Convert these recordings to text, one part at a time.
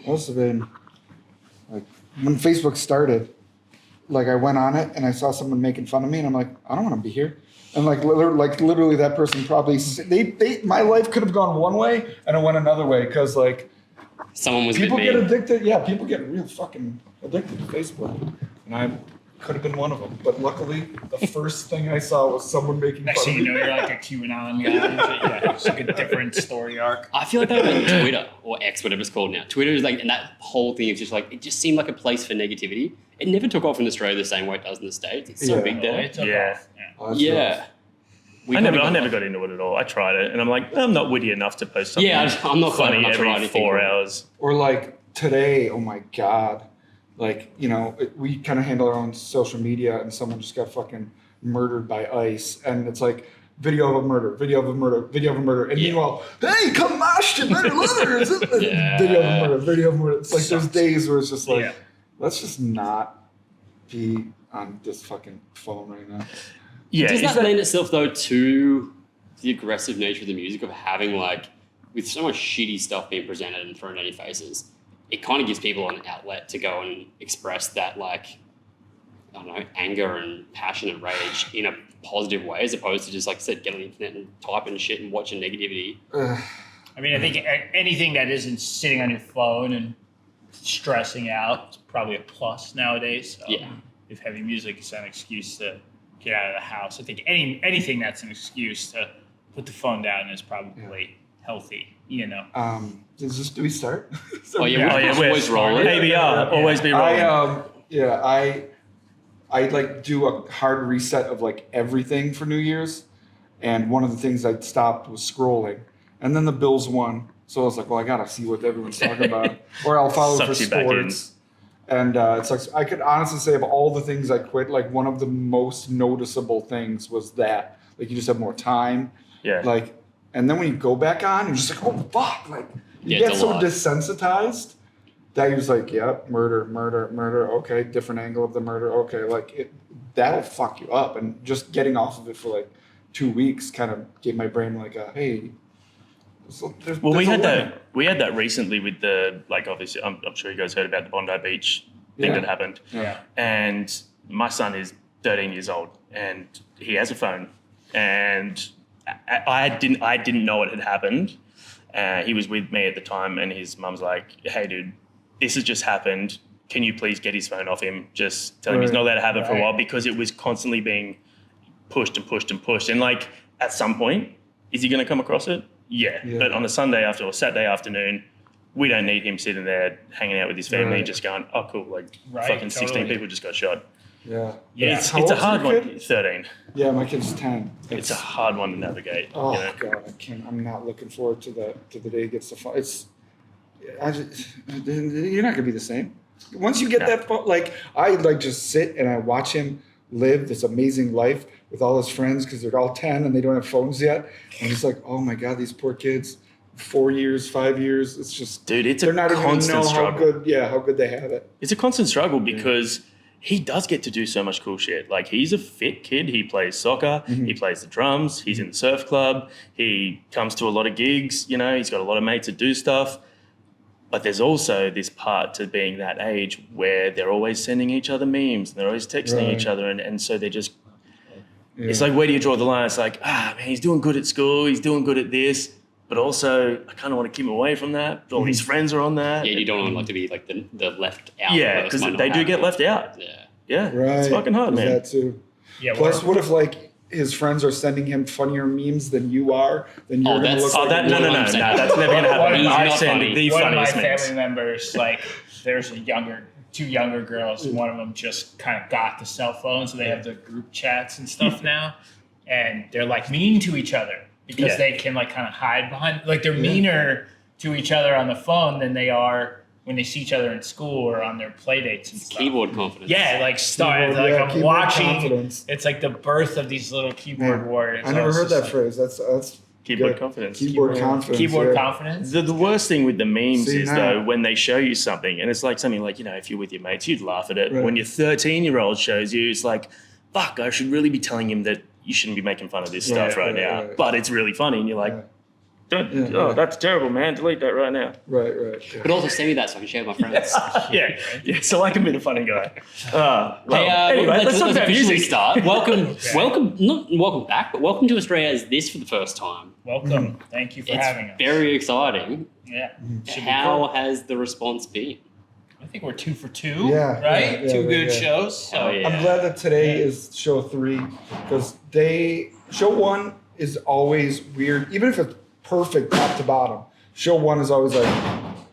Must have been like when Facebook started. Like I went on it and I saw someone making fun of me, and I'm like, I don't want to be here. And literally that person probably my life could have gone one way and it went another way because like someone was people get addicted. Yeah, people get real fucking addicted to Facebook, and I could have been one of them. But luckily, the first thing I saw was someone making Next fun thing of you me. know, you're like a QAnon guy. Yeah, it's like a different story arc. I feel like that about Twitter or X, whatever it's called now. Twitter is like, and that whole thing is just like, it just seemed like a place for negativity. It never took off in Australia the same way it does in the States. It's so big there. It took Yeah. off. Yeah. Oh, that's Yeah. rough. I never got into it at all. I tried it, and I'm like, I'm not witty enough to post something. Yeah, I'm not funny enough to write every anything 4 cool. hours. Or like today, oh my God. Like, we kind of handle our own social media, and someone just got fucking murdered by ICE. And it's like, video of a murder. And meanwhile, hey, come mosh to better letters. Yeah. Video of a murder. It's like there's days where it's just like, Yeah. let's just not be on this fucking phone right now. Yeah, Does that lend itself though to the aggressive nature of the music of having like, with so much shitty stuff being presented and thrown at your faces, it kind of gives people an outlet to go and express that like, I don't know, anger and passion and rage in a positive way, as opposed to just like I said, get on the internet and typing shit and watching negativity. I mean, I think anything that isn't sitting on your phone and stressing out is probably a plus nowadays. Yeah. If heavy music is an excuse to get out of the house, I think anything that's an excuse to put the phone down is probably healthy. Do we start? Oh yeah, we're always rolling. ABR, always be rolling. I like do a hard reset of like everything for New Year's, and one of the things I stopped was scrolling, and then the Bills won, so I was like, well, I gotta see what everyone's talking about, or I'll follow for Sucks you back in. sports. And it's like I could honestly say of all the things I quit, like one of the most noticeable things was that like you just have more time, Yeah. like, and then when you go back on, you're just like, oh fuck, like you Yeah, get it's a so lot. desensitized. That he was like, yep, murder, okay, different angle of the murder, okay, like that'll fuck you up. And just getting off of it for like 2 weeks kind of gave my brain like a, hey, We had that recently with the, like, obviously, I'm sure you guys heard about the Bondi Beach thing that happened. Yeah. And my son is 13 years old, and he has a phone, and I didn't know it had happened. He was with me at the time, and his mum's like, hey, dude, this has just happened. Can you please get his phone off him? Just tell him he's not allowed to have it for a while, because it was constantly being pushed and pushed and pushed. And like at some point, is he going to come across it? Yeah. But on a Sunday or Saturday afternoon, we don't need him sitting there hanging out with his family just going, oh, cool, like fucking 16 people just got shot. Yeah. It's a hard one. 13. Yeah, my kid's 10. It's a hard one to navigate. Oh you know? God, I can't. I'm not looking forward to the day he gets the phone. You're not gonna be the same. Once you get that phone, like I like just sit and I watch him live this amazing life with all his friends because they're all 10 and they don't have phones yet. I'm just like, oh my God, these poor kids. 4 years, 5 years. It's just, dude, it's they're a not even gonna constant know struggle. how good they have it. It's a constant struggle because he does get to do so much cool shit. Like, he's a fit kid. He plays soccer. He plays the drums. He's in the surf club. He comes to a lot of gigs. You know, he's got a lot of mates that do stuff. But there's also this part to being that age where they're always sending each other memes. And they're always texting each other. And so they're just, it's like, where do you draw the line? It's like, man, he's doing good at school. He's doing good at this. But also, I kind of want to keep him away from that. All his friends are on that. Yeah, you don't want like to be like the left out. Yeah, because they do get left out. Yeah, Right. it's fucking hard, man. That too. Yeah. Plus, what if like his friends are sending him funnier memes than you are? Then you're gonna look like no, that's never gonna happen. He's I not send funny. the One of my funniest memes. family members, like, there's two younger girls, and one of them just kind of got the cell phone, so they have the group chats and stuff now, and they're like mean to each other because they can like kind of hide behind, like they're meaner to each other on the phone than they are when they see each other in school or on their play dates and stuff. Keyboard confidence. Yeah, like I'm keyboard watching. confidence. It's like the birth of these little keyboard warriors. I never So heard it's that just phrase. That's Keyboard good. confidence. Keyboard confidence. Keyboard yeah. confidence. The worst thing with the memes See, is, now- though, when they show you something, and it's like something like, you know, if you're with your mates, you'd laugh at it. Right. When your 13-year-old shows you, it's like, fuck, I should really be telling him that you shouldn't be making fun of this stuff right now. right. But it's really funny, and you're like, That's terrible, man. Delete that right now. Right. Yeah. But also send me that so I can share with my friends. Yeah. So I can be the funny guy. Anyway, let's talk about officially music. start. Not welcome back, but welcome to Australia as this for the first time. Welcome. Thank you for having us. It's very exciting. Yeah. How has the response been? I think we're 2 for 2. Yeah, Right? yeah, Two yeah, good yeah. shows. So. Oh, yeah. I'm glad that today is show 3 because show 1 is always weird, even if it's perfect top to bottom. Show 1 is always like,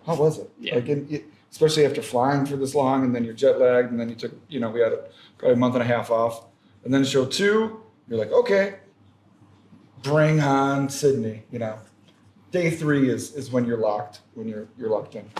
how was it? Yeah. Like, especially after flying for this long, and then you're jet lagged, and then you took, we had probably a month and a half off, and then show 2, you're like, okay, bring on Sydney. Day 3 is when you're locked, when you're locked in.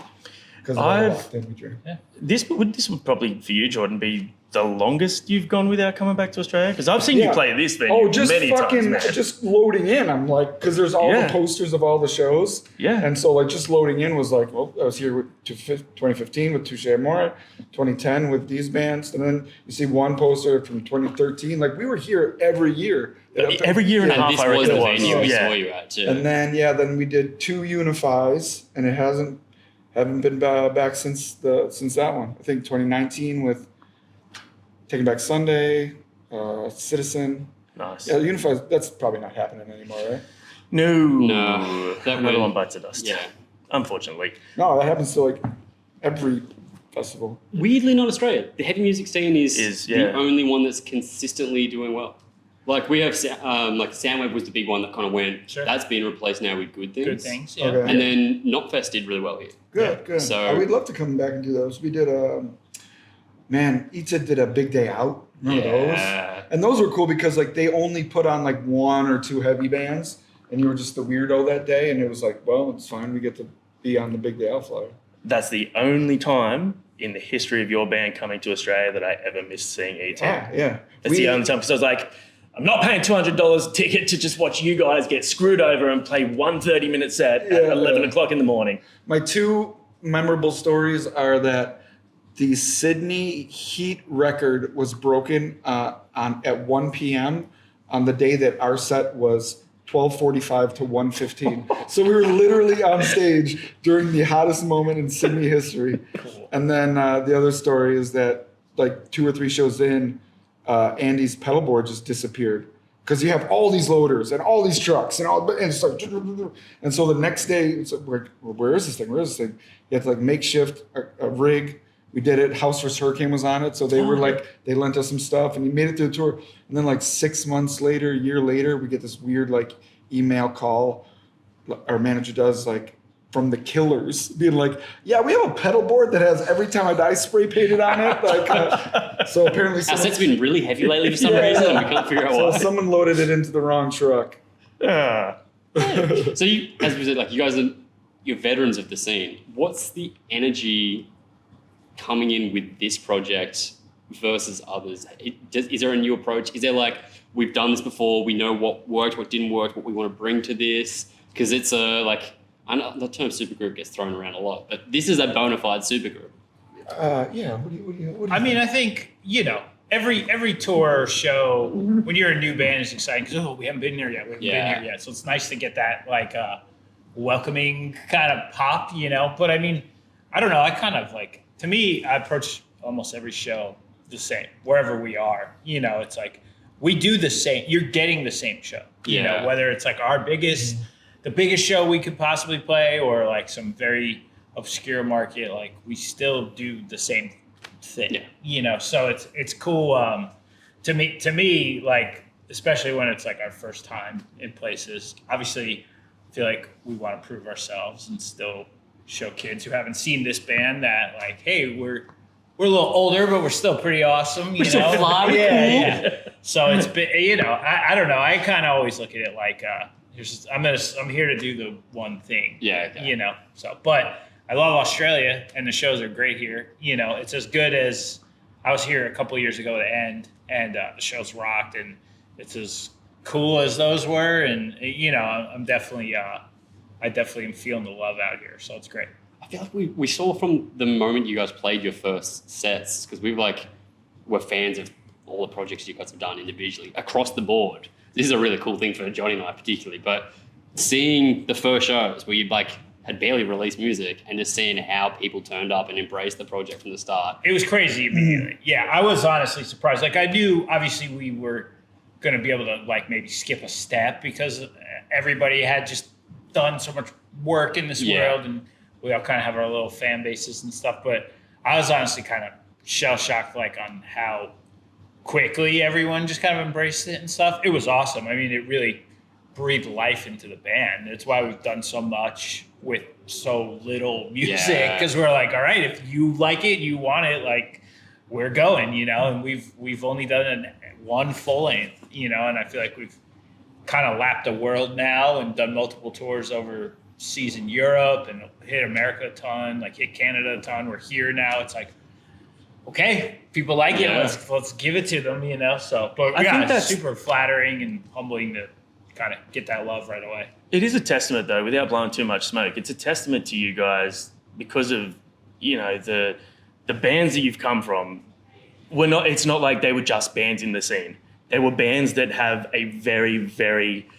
Because locked in, we dream. This would probably for you, Jordan, be the longest you've gone without coming back to Australia? Because I've seen you play this venue just many fucking times. Man. just loading in. I'm like, because there's all the posters of all the shows. Yeah. And so like just loading in was like, well, I was here with 2015 with Touche Amore, 2010 with these bands, and then you see one poster from 2013. Like we were here every year. Every year and a half, This I was reckon the it was. venue we Yeah. saw you at, too. And then we did 2 Unifies, and it haven't been back since that one. I think 2019 with Taking Back Sunday, Citizen. Nice. Yeah, Unifies. That's probably not happening anymore, right? No. Another one bites the dust. Yeah. Unfortunately. No, that happens to like every festival. Weirdly, not Australia. The heavy music scene is yeah. the only one that's consistently doing well. Like we have, like Soundwave was the big one that kind of went. Sure. That's been replaced now with Good Things. Good things. Yeah. Okay. And then Knockfest did really well here. Good. So- We'd love to come back and do those. We did Itza did a Big Day Out. Remember those? And those were cool because like they only put on like 1 or 2 heavy bands, and you were just the weirdo that day, and it was like, well, it's fine. We get to be on the Big Day Out flyer. That's the only time in the history of your band coming to Australia that I ever missed seeing E10. Yeah. That's the only time. Because I was like, I'm not paying $200 ticket to just watch you guys get screwed over and play one 30-minute set at 11 o'clock in the morning. My 2 memorable stories are that the Sydney Heat record was broken at 1 p.m. on the day that our set was 12:45 to 1:15. So we were literally on stage during the hottest moment in Sydney history. Cool. And then the other story is that like 2 or 3 shows in, Andy's pedal board just disappeared because you have all these loaders and all these trucks and it's like, and so the next day it's like, where is this thing? You have to like makeshift a rig. We did it. House vs. Hurricane was on it, so they were like, they lent us some stuff, and he made it through the tour. And then like 6 months later, a year later, we get this weird like email call. Our manager does like from the Killers, being like, "Yeah, we have a pedal board that has Every Time I Die spray painted on it." Like, so apparently, Our set's been really heavy lately for some reason, and we can't figure out so why. someone loaded it into the wrong truck. So you, as we said, like you guys you're veterans of the scene. What's the energy coming in with this project versus others? Is there a new approach? Is there like, we've done this before, we know what worked, what didn't work, what we want to bring to this? Because it's I know the term supergroup gets thrown around a lot, but this is a bona fide supergroup. Yeah. What do you I mean, I think, every tour or show, when you're a new band, is exciting because, we haven't been here yet. We haven't been here yet. So it's nice to get that, like, welcoming kind of pop, But I mean, I don't know. I kind of like, to me, I approach almost every show the same, wherever we are. It's like, we do the same. You're getting the same show. Whether it's like the biggest show we could possibly play, or like some very obscure market, like we still do the same thing. So it's cool. To me, like, especially when it's like our first time in places, obviously I feel like we want to prove ourselves and still show kids who haven't seen this band that, like, hey, we're a little older, but we're still pretty awesome. We're still fly, we're cool. So it's been, I don't know. I kind of always look at it like, I'm here to do the one thing. Yeah. Okay. So, but I love Australia, and the shows are great here. It's as good as, I was here a couple of years ago at End, and the shows rocked, and it's as cool as those were, and I'm definitely I definitely am feeling the love out here, so it's great. I feel like we saw from the moment you guys played your first sets, because we're fans of all the projects you guys have done individually across the board. This is a really cool thing for Johnny and I particularly, but seeing the first shows where you like had barely released music and just seeing how people turned up and embraced the project from the start. It was crazy immediately. Yeah, I was honestly surprised. Like, I knew obviously we were going to be able to like maybe skip a step because everybody had just done so much work in this world, and we all kind of have our little fan bases and stuff. But I was honestly kind of shell shocked, like, on how quickly everyone just kind of embraced it and stuff. It was awesome. I mean, it really breathed life into the band. It's why we've done so much with so little music, because we're like, all right, if you like it, you want it, like, we're going, you know. And we've only done one full length, you know, and I feel like we've kind of lapped the world now and done multiple tours overseas in Europe and hit America a ton, like hit Canada a ton. We're here now. It's like, okay, people like it. Let's give it to them, you know. So, but I think it's that's super flattering and humbling to kind of get that love right away. It is a testament, though, without blowing too much smoke. It's a testament to you guys because of, you know, the bands that you've come from. It's not like they were just bands in the scene. They were bands that have a very, very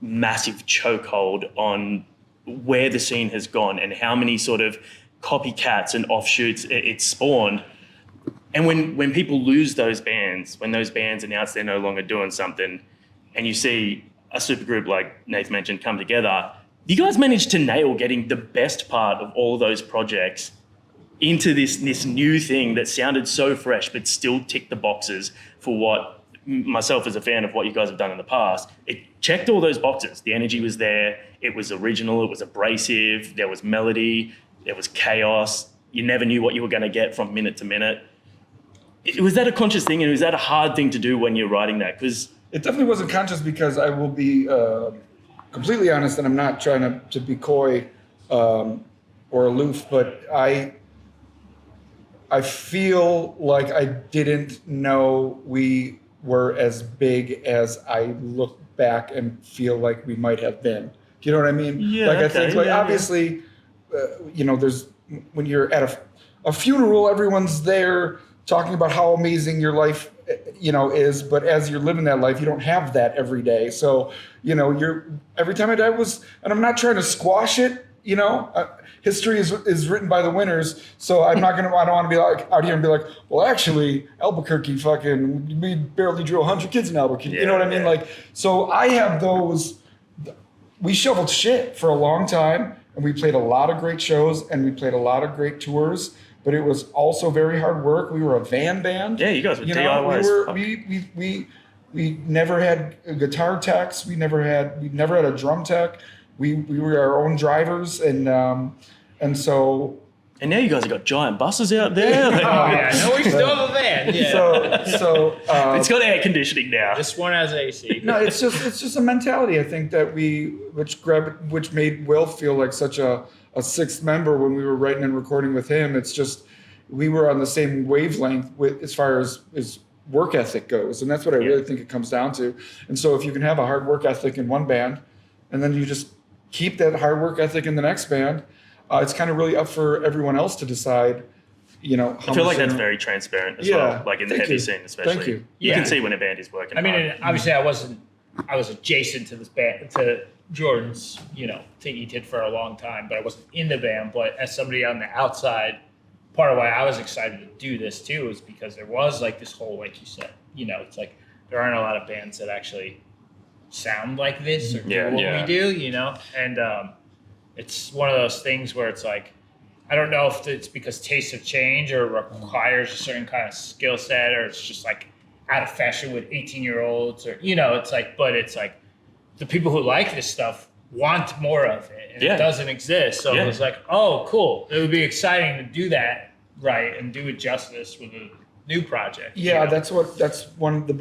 massive chokehold on where the scene has gone and how many sort of copycats and offshoots it spawned. And when people lose those bands, when those bands announce they're no longer doing something, and you see a supergroup like Nath mentioned come together, you guys managed to nail getting the best part of all those projects into this new thing that sounded so fresh but still ticked the boxes for what myself as a fan of what you guys have done in the past. It checked all those boxes. The energy was there. It was original. It was abrasive. There was melody. There was chaos. You never knew what you were going to get from minute to minute. Was that a conscious thing, and was that a hard thing to do when you're writing that? Because it definitely wasn't conscious, because I will be completely honest, and I'm not trying to be coy or aloof, but I feel like I didn't know we were as big as I look back and feel like we might have been. Do you know what I mean? Yeah, like, I okay, think, like, yeah, obviously, you know, there's, when you're at a funeral, everyone's there talking about how amazing your life, you know, is, but as you're living that life, you don't have that every day. So, you know, every time I die was, and I'm not trying to squash it, you know, history is written by the winners. So I don't want to be like out here and be like, well, actually Albuquerque we barely drew 100 kids in Albuquerque. You know what I mean? Like, so I have those, we shoveled shit for a long time, and we played a lot of great shows, and we played a lot of great tours, but it was also very hard work. We were a van band. yeah, you guys were DIYs. We never had guitar techs. We never had a drum tech. We were our own drivers, and so. And now you guys have got giant buses out there. No, we still have a van. Yeah. So It's got air conditioning now. This one has AC. no, it's just a mentality, I think, that which made Will feel like such a sixth member when we were writing and recording with him. It's just, we were on the same wavelength as far as work ethic goes, and that's what I really think it comes down to. And so if you can have a hard work ethic in one band, and then you just keep that hard work ethic in the next band, it's kind of really up for everyone else to decide, you know. I feel like that's very transparent as well, like in the heavy scene especially. Thank you. You can see when a band is working I mean, hard. and obviously I was adjacent to this band, to Jordan's, you know, thing he did for a long time, but I wasn't in the band. But as somebody on the outside, part of why I was excited to do this too is because there was like this whole, like you said, you know, it's like there aren't a lot of bands that actually sound like this or do what we do, you know? And it's one of those things where it's like, I don't know if it's because tastes have changed or requires a certain kind of skill set, or it's just like out of fashion with 18-year-olds, or, you know, it's like, but it's like the people who like this stuff want more of it, and it doesn't exist. So it was like, oh, cool. It would be exciting to do that right and do it justice with a new project. Yeah, you know? that's one of the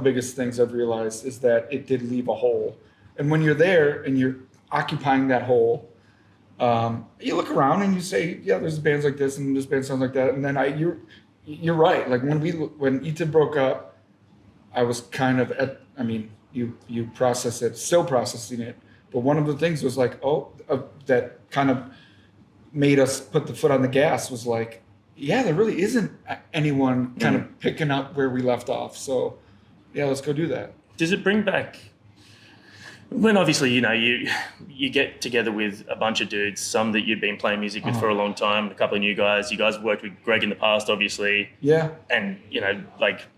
biggest things I've realized, is that it did leave a hole. And when you're there and you're occupying that hole, you look around and you say, yeah, there's bands like this and this band sounds like that. And then you're right. Like when Ita broke up, I was kind of you process it, still processing it. But one of the things was like, that kind of made us put the foot on the gas, was like, yeah, there really isn't anyone kind of picking up where we left off. So yeah, let's go do that. Does it bring back when obviously, you get together with a bunch of dudes, some that you've been playing music with for a long time, a couple of new guys. You guys worked with Greg in the past, obviously. Yeah. And,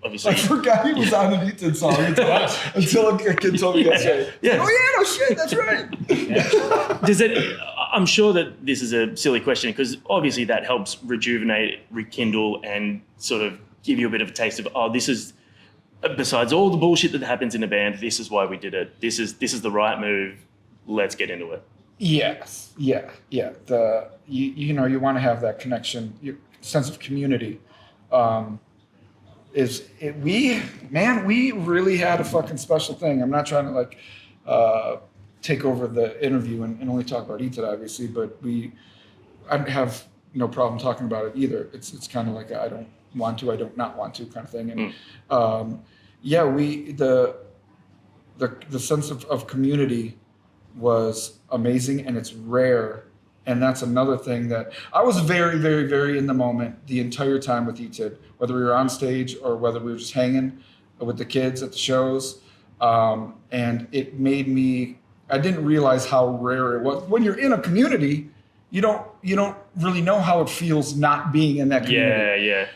obviously. I forgot he was on an Ethan song until a kid told me yesterday. Yeah. Oh, yeah, no shit, that's right. Does it? I'm sure that this is a silly question because obviously that helps rejuvenate, rekindle, and sort of give you a bit of a taste of, this is, besides all the bullshit that happens in a band, this is why we did it. This is the right move. Let's get into it. Yes. Yeah. You want to have that connection, your sense of community. We really had a fucking special thing. I'm not trying to take over the interview and only talk about Ethan, obviously, but I have no problem talking about it either. It's kind of like I don't want to, I don't not want to kind of thing. And the sense of community was amazing, and it's rare. And that's another thing that I was very, very, very in the moment the entire time with Ethan, whether we were on stage or whether we were just hanging with the kids at the shows. And it made me, I didn't realize how rare it was. When you're in a community, you don't really know how it feels not being in that community. Yeah.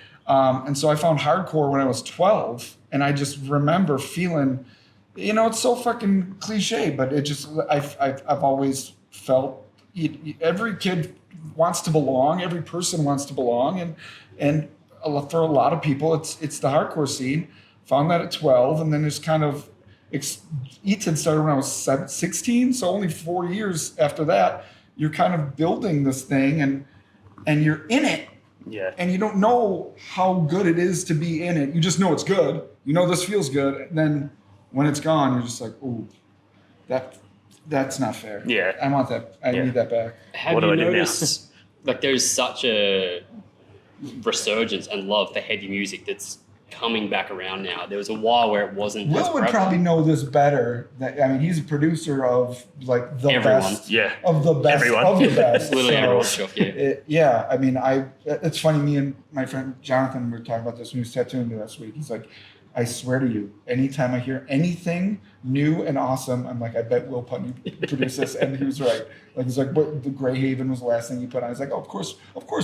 And so I found hardcore when I was 12, and I just remember feeling, it's so fucking cliche, but it just, I've always felt every kid wants to belong, every person wants to belong, and for a lot of people, it's the hardcore scene. Found that at 12, and then just kind of, Ethan started when I was 16, so only 4 years after that, you're kind of building this thing, and you're in it. Yeah. And you don't know how good it is to be in it. You just know it's good. You know this feels good. And then when it's gone, you're just like, ooh, that's not fair. Yeah. I want that. I need that back. Have you noticed there's such a resurgence and love for heavy music that's coming back around now? There was a while where it wasn't. Will would probably know this better. He's a producer of the everyone. best. Yeah. Of the best. Everyone. Of the best. Literally So, everyone's stuff, yeah. It's funny, me and my friend Jonathan were talking about this when he was tattooing me last week. He's like, I swear to you, anytime I hear anything new and awesome, I'm like, I bet Will Putney produced this. And he was right. He's like, what, the Grey Haven was the last thing you put on. I was like, oh, of course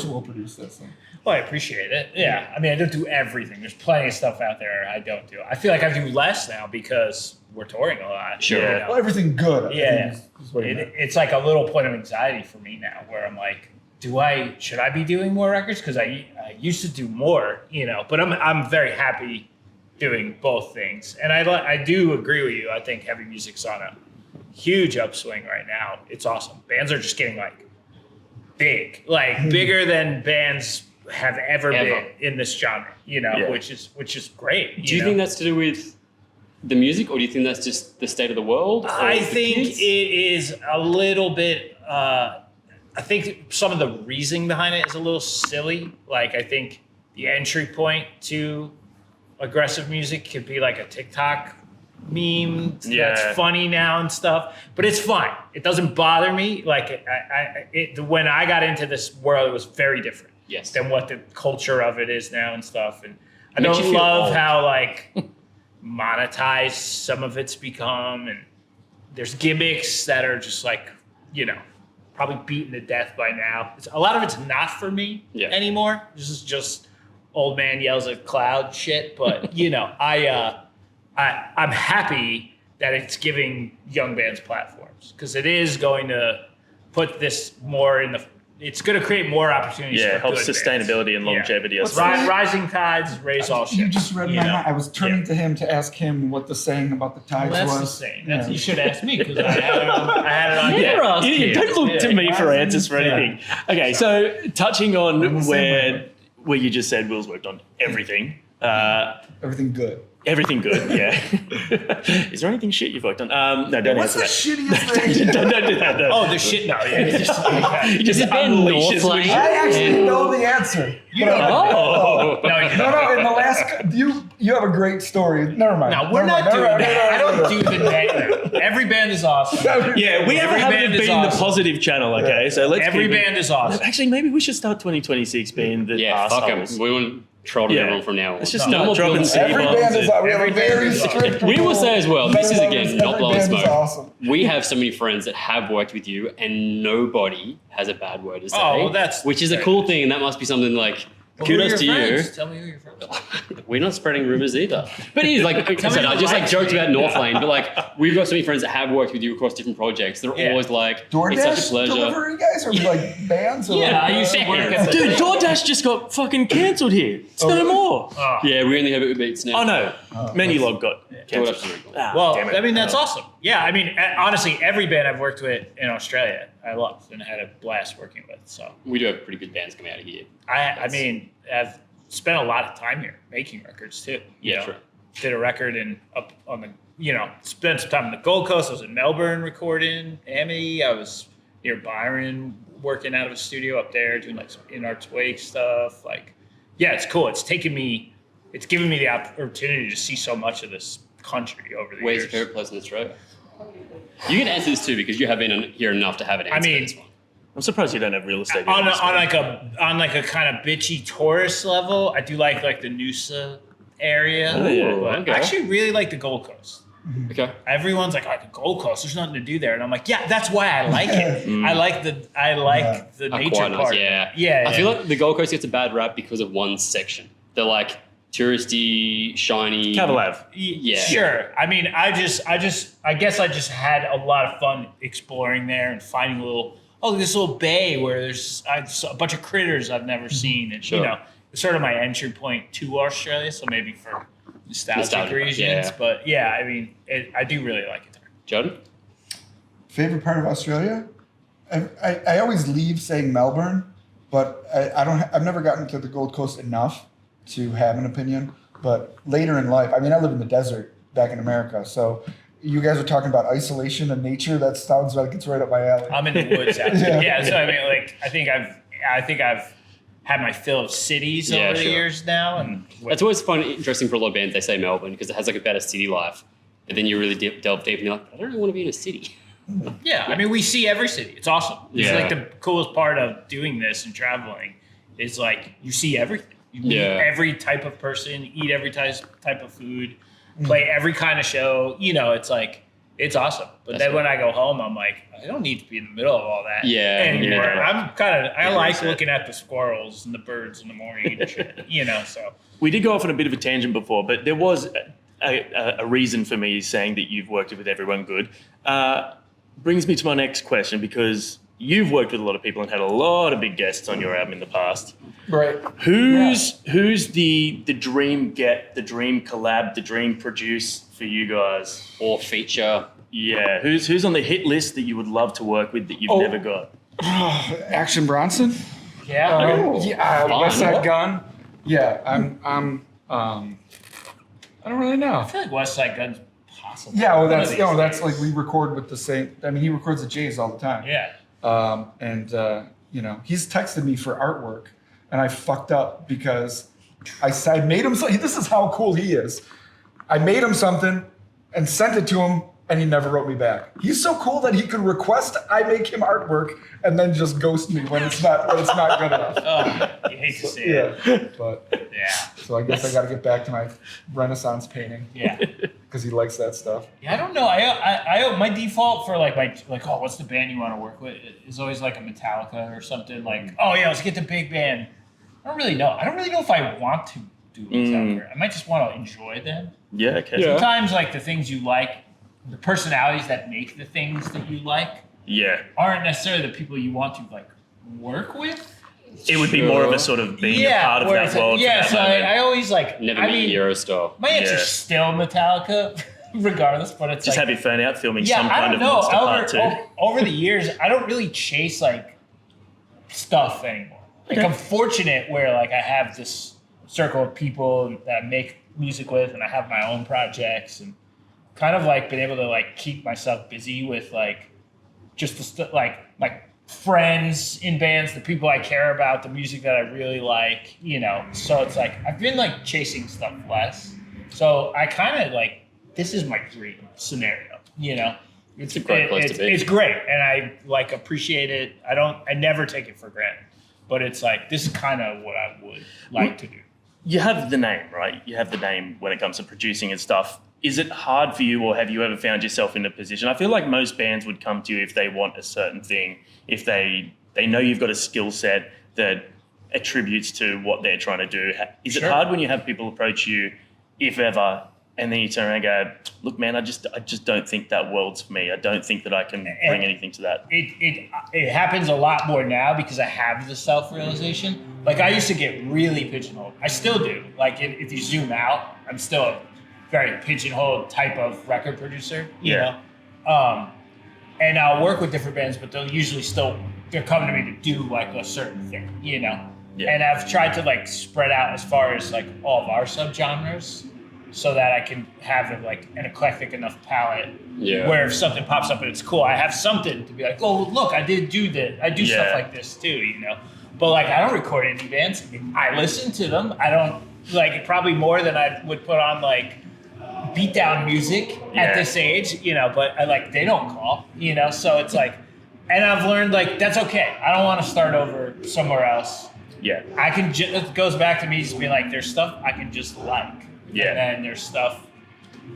Will produced this. And, well, I appreciate it. Yeah. I don't do everything. There's plenty of stuff out there I don't do. I feel like I do less now because we're touring a lot. Sure. well, everything good. Yeah. Is what he meant. It's like a little point of anxiety for me now where I'm like, should I be doing more records? Because I used to do more, but I'm very happy doing both things. And I do agree with you. I think heavy music's on a huge upswing right now. It's awesome. Bands are just getting big, bigger than bands have ever been in this genre, which is great. Do you think that's to do with the music, or do you think that's just the state of the world? I think it is a little bit, I think some of the reasoning behind it is a little silly. I think the entry point to aggressive music could be like a TikTok meme that's funny now and stuff, but it's fine. It doesn't bother me. When I got into this world, it was very different than what the culture of it is now and stuff. And I don't love how monetized some of it's become, and there's gimmicks that are just probably beaten to death by now. A lot of it's not for me anymore. This is just old man yells at cloud shit, but I'm happy that it's giving young bands platforms, because it is going to put this more in it's going to create more opportunities for helps good sustainability bands. and longevity as Well. well. Rising tides raise all ships. You just read my mind. I was turning to him to ask him what the saying about the tides Well, that's was. the saying. You should ask me, because I had it on Never ask You him. don't look to me for answers for Yeah. anything. Okay, so touching on I'm the same where you just said Will's worked on everything. Everything good. Everything good, yeah. Is there anything shit you've worked on? No, don't What's answer the that. shittiest thing? Don't do that. No. Oh, the shit. No, He just it been unleashes North which- Lane? I actually know the answer. You don't Oh. No, you No, don't. in the last, you have a great story. Never mind. No, we're Never not mind. doing Never mind. that. I Never don't mind. do the band. Every band is awesome. Yeah, we have a Every habit band of is being the awesome. positive channel, okay? So let's Every keep it- band is awesome. Actually, maybe we should start 2026 being the Yeah, fuck 'em. assholes. We want control Yeah. everyone from now on. Let's just No more start dropping building- Every band is that. We have a very strict. We will say as well, this is again not Every blowing band is smoke. awesome. We have so many friends that have worked with you, and nobody has a bad word to say. Oh, well, that's which is a very cool nice. thing, and that must be something like Well, who are kudos to your you. friends? Tell me who your friends are. We're not spreading rumors either. But it is like I Tell said, me I who just like likes joked me. about North Lane, but like we've got so many friends that have worked with you across different projects. They're Yeah. always like, it's DoorDash such a pleasure. delivery guys or like bands? Or Yeah, like, I used to work at the Dude, DoorDash just got fucking cancelled here. It's no really? more. Oh. Yeah, we only have it with Beats now. Oh no, Menulog got cancelled. DoorDash. Ah, Well, damn it. I mean, that's awesome. Yeah, I mean, honestly, every band I've worked with in Australia, I loved and had a blast working with. So We do have pretty good bands coming out of here. I mean, I've spent a lot of time here making records too. You Yeah, know, true. Did a record in up on the, spent some time on the Gold Coast. I was in Melbourne recording Amity. I was near Byron working out of a studio up there doing like some In Arts Wake stuff. Like, yeah, it's cool. It's given me the opportunity to see so much of this country over the Where's years. your favorite place in Australia? You can answer this too because you have been here enough to have an answer. mean, for this one. I'm surprised you don't have real estate. on agents, man. like a kind of bitchy tourist level, I do like the Noosa area. Oh, yeah. But Okay. I actually really like the Gold Coast. Okay. Everyone's like, the Gold Coast, there's nothing to do there. And I'm like, yeah, that's why I like it. I like the nature Quite nice, part. yeah. I feel like the Gold Coast gets a bad rap because of one section. They're like touristy, shiny. Cavalav. Yeah. Sure. I mean, I guess I just had a lot of fun exploring there and finding this little bay where there's a bunch of critters I've never seen. And, Sure. it's sort of my entry point to Australia. So maybe for nostalgic reasons. yeah. But yeah, I mean, I do really like it there. Jordan? Favorite part of Australia? I always leave saying Melbourne, but I've never gotten to the Gold Coast enough to have an opinion. But later in life, I mean, I live in the desert back in America, so you guys are talking about isolation and nature. That sounds like it's right up my alley. I'm in the woods, actually. Yeah. Yeah. So I mean, like, I think I've had my fill of cities Yeah, over the sure. years now, and It's always fun, interesting for a lot of bands. They say Melbourne because it has like a better city life. But then you really delve deep and you're like, I don't really want to be in a city. yeah, I mean, we see every city. It's awesome. It's Yeah. like the coolest part of doing this and traveling is like you see everything. You meet Yeah. every type of person, eat every type of food, play every kind of show. It's like it's awesome. But That's then right. when I go home, I'm like, I don't need to be in the middle of all that. Yeah, anymore. yeah. I like reset. looking at the squirrels and the birds in the morning and shit. So. We did go off on a bit of a tangent before, but there was a reason for me saying that you've worked with everyone good. Brings me to my next question, because you've worked with a lot of people and had a lot of big guests on your album in the past. Right. Who's the dream get, the dream collab, the dream produce for you guys? Or feature. Yeah, who's on the hit list that you would love to work with that you've Oh. never got? Action Bronson. Yeah. West Side Gun. Yeah, I don't really know. I feel like West Side Gun's possible. Yeah, well, One of that's these like days. we record with the same. I mean, he records at Jay's all the time. Yeah. He's texted me for artwork, and I fucked up because I made him. This is how cool he is. I made him something and sent it to him, and he never wrote me back. He's so cool that he could request I make him artwork and then just ghost me when it's not good enough. Oh, you hate to see it. Yeah, but Yeah. so I guess I got to get back to my Renaissance painting Yeah. because he likes that stuff. Yeah, I don't know. I my default for what's the band you want to work with is always like a Metallica or something like, oh yeah, let's get the big band. I don't really know. I don't really know if I want to do Metallica. I might just want to enjoy them. Yeah, okay. Yeah. Sometimes like the things you like, the personalities that make the things that you like Yeah. aren't necessarily the people you want to like work with. It would be more of a sort of being a part of where that it's like- world. Yeah, for so that moment. I always like. Never I meet mean, Eurostar. my answer's Yeah. still Metallica, regardless. But it's Just like, have your phone out filming yeah, some I kind don't of know. monster part two. Over the years, I don't really chase like stuff anymore. Like Okay. I'm fortunate where like I have this circle of people that I make music with, and I have my own projects, and kind of like been able to like keep myself busy with like just like my friends in bands, the people I care about, the music that I really like, So it's like I've been like chasing stuff less. So I kind of like this is my dream scenario, It's a great place to be. It's great, and I like appreciate it. I never take it for granted, but it's like this is kind of what I would like to do. you have the name, right? You have the name when it comes to producing and stuff. Is it hard for you, or have you ever found yourself in a position? I feel like most bands would come to you if they want a certain thing, if they know you've got a skill set that attributes to what they're trying to do. Is it hard when you have people approach you, if ever, and then you turn around and go, look, man, I just don't think that world's for me. I don't think that I can bring anything to that. It happens a lot more now because I have the self-realization. Like, I used to get really pigeonholed. I still do. Like, if you zoom out, I'm still a very pigeonholed type of record producer, you know? And I'll work with different bands, but they're coming to me to do like a certain thing, you know? Yeah. And I've tried to like spread out as far as like all of our subgenres so that I can have like an eclectic enough palette where if something pops up and it's cool, I have something to be like, oh, look, I did do this. I do stuff like this too, you know? But like, I don't record indie bands. I listen to them. I don't like probably more than I would put on like beatdown music at this age, you know, but they don't call, you know? So it's like, and I've learned like, that's okay. I don't want to start over somewhere else. Yeah. I can it goes back to me just being like, there's stuff I can just like. Yeah. And then there's stuff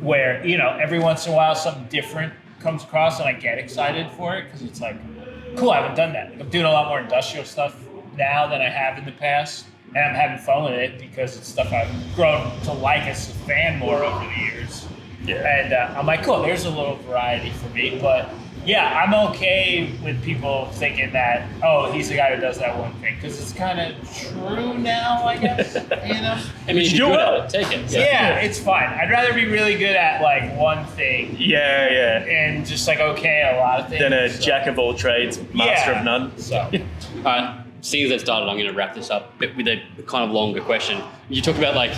where, you know, every once in a while something different comes across and I get excited for it because it's like, cool, I haven't done that. Like, I'm doing a lot more industrial stuff now than I have in the past. And I'm having fun with it because it's stuff I've grown to like as a fan more over the years. Yeah. And I'm like, cool, there's a little variety for me. But yeah, I'm okay with people thinking that, oh, he's the guy who does that one thing. Because it's kind of true now, I guess. You know? I mean, you do it. Take it. Yeah, it's fine. I'd rather be really good at like one thing. Yeah. And just like okay at a lot of things. Than a jack of all trades, master of none. So, all right. Seeing as I've started, I'm going to wrap this up with a kind of longer question. You talk about like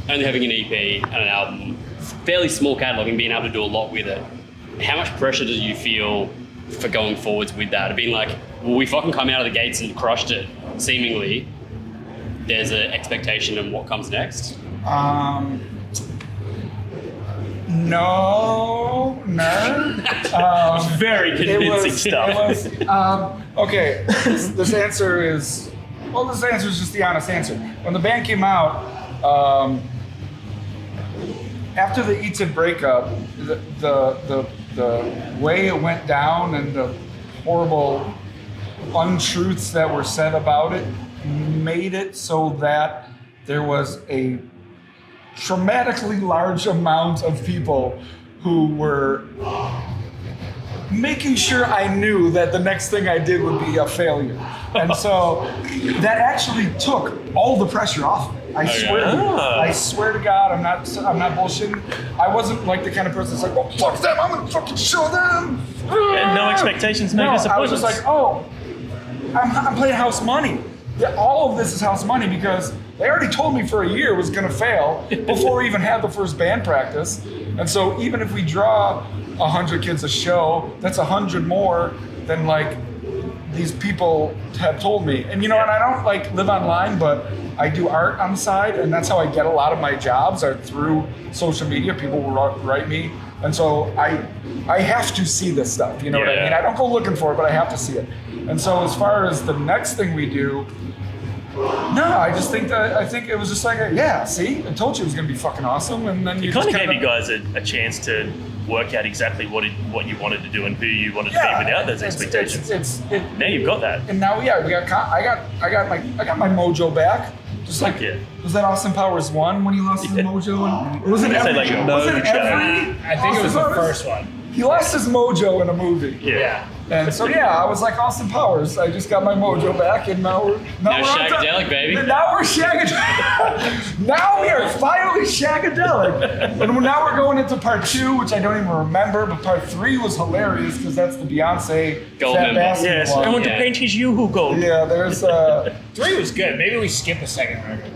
only having an EP and an album, fairly small catalog, and being able to do a lot with it. How much pressure do you feel for going forwards with that? Of being like, well, we fucking come out of the gates and crushed it, seemingly. There's an expectation of what comes next? No. Very convincing stuff. Okay, this answer is just the honest answer. When the band came out, after the Eats It breakup, the way it went down and the horrible untruths that were said about it made it so that there was a dramatically large amount of people who were making sure I knew that the next thing I did would be a failure. And so that actually took all the pressure off of it. I swear to God, I'm not bullshitting. I wasn't like the kind of person that's like, well, fuck them, I'm gonna fucking show them. And no expectations, no disappointments. I was just like, oh, I'm playing house money. Yeah, all of this is house money because they already told me for a year it was gonna fail before we even had the first band practice. And so even if we draw 100 kids a show, that's 100 more than like these people have told me. And you know, and I don't like live online, but I do art on the side, and that's how I get a lot of my jobs are through social media. People will write me, and so I have to see this stuff. You know what I mean? I don't go looking for it, but I have to see it. And so as far as the next thing we do, no, I think it was just like, see, I told you it was gonna be fucking awesome, and then you kind of gave you guys a chance to work out exactly what you wanted to do and who you wanted to be without those expectations. Now you've got that. And now, I got my mojo back. Just like, was that Austin Powers 1 when he lost his mojo? And was it every? I think it was the first one. He lost his mojo in a movie. Yeah. And so I was like Austin Powers. I just got my mojo back, and now we're shagadelic, baby. Now we're shagadelic. Now we are finally shagadelic. And now we're going into part 2, which I don't even remember, but part 3 was hilarious because that's the Beyonce gold Fat Bastard Yes, one. I want to paint his Yoo-hoo gold. Yeah, there's 3 was good. Maybe we skip a second record.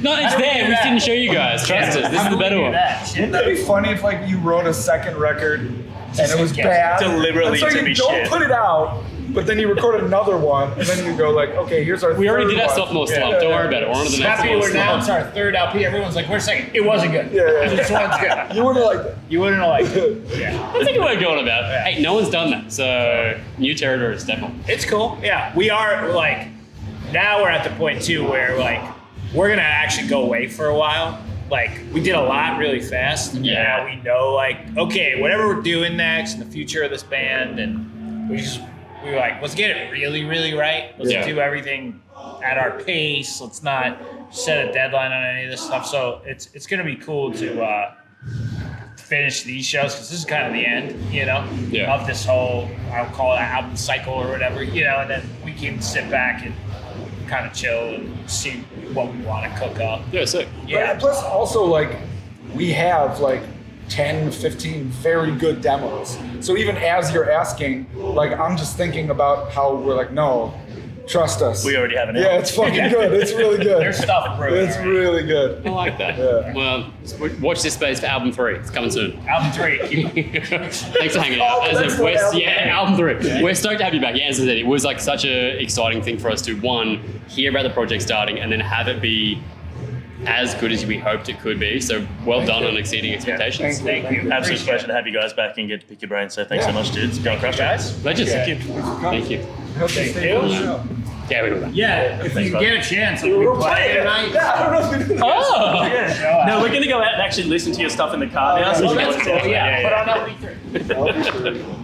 No, it's there. We just didn't show you guys. Trust us. This is the better one. Wouldn't that be funny if like you wrote a second record and it was bad? Deliberately and so to be don't shit. put it out, but then you record another one, and then you go like, okay, here's our We already third did our one. sophomore slump. Don't worry about it. We're on to the next Happy one. we're now. It's our third LP. Everyone's like, where's second? It wasn't good. This one's good. You wouldn't have liked it. You wouldn't have liked it. Yeah. That's a good way of going about it. Hey, no one's done that, so new territory is definitely. It's cool. Yeah. We are like, now we're at the point too where like we're gonna actually go away for a while. Like we did a lot really fast. And now we know like, okay, whatever we're doing next in the future of this band, and we were like, let's get it really, really right. Let's do everything at our pace. Let's not set a deadline on any of this stuff. So it's gonna be cool to finish these shows because this is kind of the end, of this whole, I'll call it an album cycle or whatever, and then we can sit back and kind of chill and see what we want to cook up. Yeah, sick. Yeah. But plus also like we have like 10, 15 very good demos. So even as you're asking, like I'm just thinking about how we're like, no, trust us. We already have an Yeah, album. it's fucking good. It's really good. There's stuff brewing. It's really good. I like that. Yeah. Well, watch this space for album 3. It's coming soon. Album 3. Thanks for hanging out. Oh, As that's a, we're, what album yeah, album 3. Yeah. We're stoked to have you back. Yeah, as I said, it was like such a exciting thing for us to, one, hear about the project starting and then have it be as good as we hoped it could be. So well done on exceeding expectations. Thank you. Absolute Appreciate pleasure to have you guys back and get to pick your brain. So thanks so much, dudes. Go crush it. guys. Legends. Yeah. Thank you. I hope you stay on the show. Yeah, we do that. Yeah, if Thanks, you bud. get a chance, we can play tonight. Yeah, I don't know if we do that. Oh! No, we're going to go out and actually listen to your stuff in the car now. So Oh, you know that's what it cool. sounds like. Yeah, put on LP3. That'll be true.